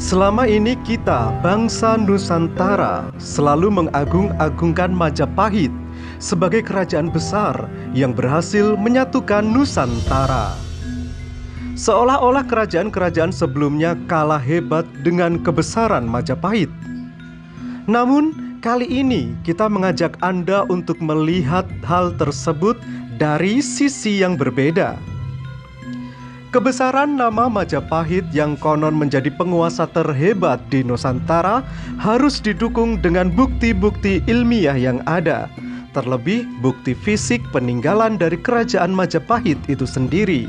Selama ini kita, bangsa Nusantara, selalu mengagung-agungkan Majapahit sebagai kerajaan besar yang berhasil menyatukan Nusantara. Seolah-olah kerajaan-kerajaan sebelumnya kalah hebat dengan kebesaran Majapahit. Namun, kali ini kita mengajak Anda untuk melihat hal tersebut dari sisi yang berbeda. Kebesaran nama Majapahit yang konon menjadi penguasa terhebat di Nusantara harus didukung dengan bukti-bukti ilmiah yang ada, terlebih bukti fisik peninggalan dari kerajaan Majapahit itu sendiri.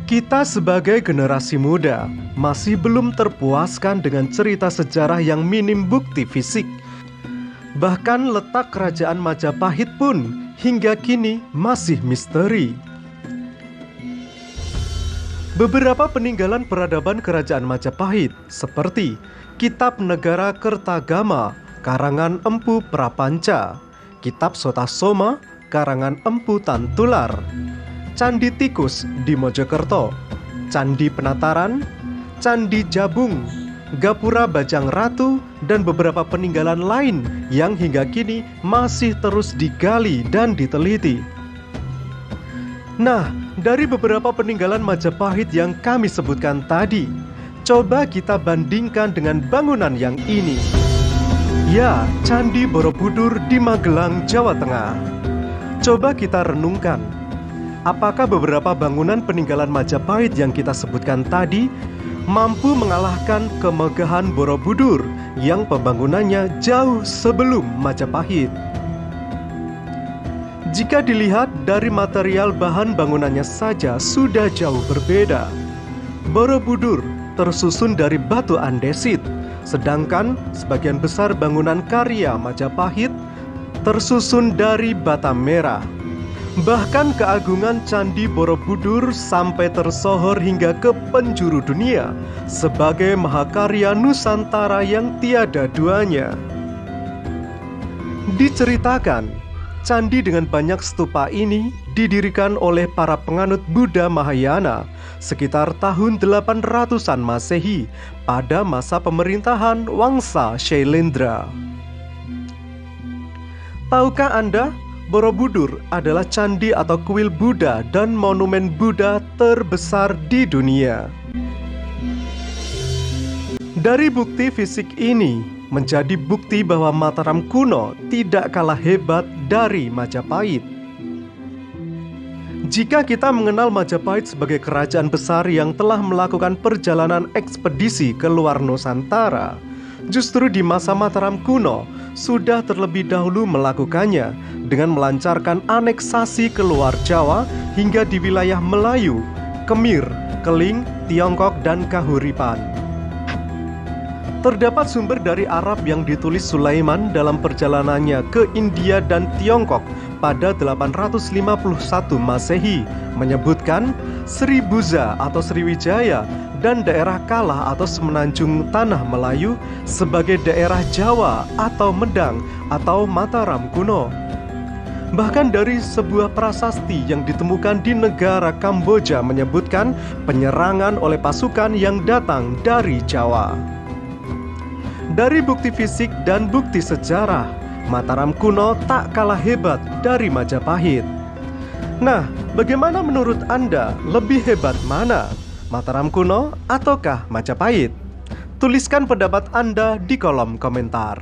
Kita sebagai generasi muda masih belum terpuaskan dengan cerita sejarah yang minim bukti fisik. Bahkan letak kerajaan Majapahit pun hingga kini masih misteri. Beberapa peninggalan peradaban kerajaan Majapahit seperti Kitab Negara Kertagama karangan Empu Prapanca, Kitab Sotasoma karangan Empu Tantular, Candi Tikus di Mojokerto, Candi Penataran, Candi Jabung, Gapura Bajang Ratu, dan beberapa peninggalan lain yang hingga kini masih terus digali dan diteliti. Nah, dari beberapa peninggalan Majapahit yang kami sebutkan tadi, coba kita bandingkan dengan bangunan yang ini. Ya, Candi Borobudur di Magelang, Jawa Tengah. Coba kita renungkan, apakah beberapa bangunan peninggalan Majapahit yang kita sebutkan tadi mampu mengalahkan kemegahan Borobudur yang pembangunannya jauh sebelum Majapahit? Jika dilihat dari material bahan bangunannya saja sudah jauh berbeda. Borobudur tersusun dari batu andesit, sedangkan sebagian besar bangunan karya Majapahit tersusun dari bata merah. Bahkan keagungan Candi Borobudur sampai tersohor hingga ke penjuru dunia sebagai mahakarya Nusantara yang tiada duanya. Diceritakan, candi dengan banyak stupa ini didirikan oleh para penganut Buddha Mahayana sekitar tahun 800-an Masehi pada masa pemerintahan Wangsa Shailendra. Tahukah Anda, Borobudur adalah candi atau kuil Buddha dan monumen Buddha terbesar di dunia. Dari bukti fisik ini menjadi bukti bahwa Mataram kuno tidak kalah hebat dari Majapahit. Jika kita mengenal Majapahit sebagai kerajaan besar yang telah melakukan perjalanan ekspedisi ke luar Nusantara, justru di masa Mataram kuno sudah terlebih dahulu melakukannya dengan melancarkan aneksasi ke luar Jawa hingga di wilayah Melayu, Kemir, Keling, Tiongkok, dan Kahuripan. Terdapat sumber dari Arab yang ditulis Sulaiman dalam perjalanannya ke India dan Tiongkok pada 851 Masehi menyebutkan Sribuza atau Sriwijaya dan daerah Kalah atau semenanjung Tanah Melayu sebagai daerah Jawa atau Medang atau Mataram kuno. Bahkan dari sebuah prasasti yang ditemukan di negara Kamboja menyebutkan penyerangan oleh pasukan yang datang dari Jawa. Dari bukti fisik dan bukti sejarah, Mataram kuno tak kalah hebat dari Majapahit. Nah, bagaimana menurut Anda, lebih hebat mana? Mataram kuno ataukah Majapahit? Tuliskan pendapat Anda di kolom komentar.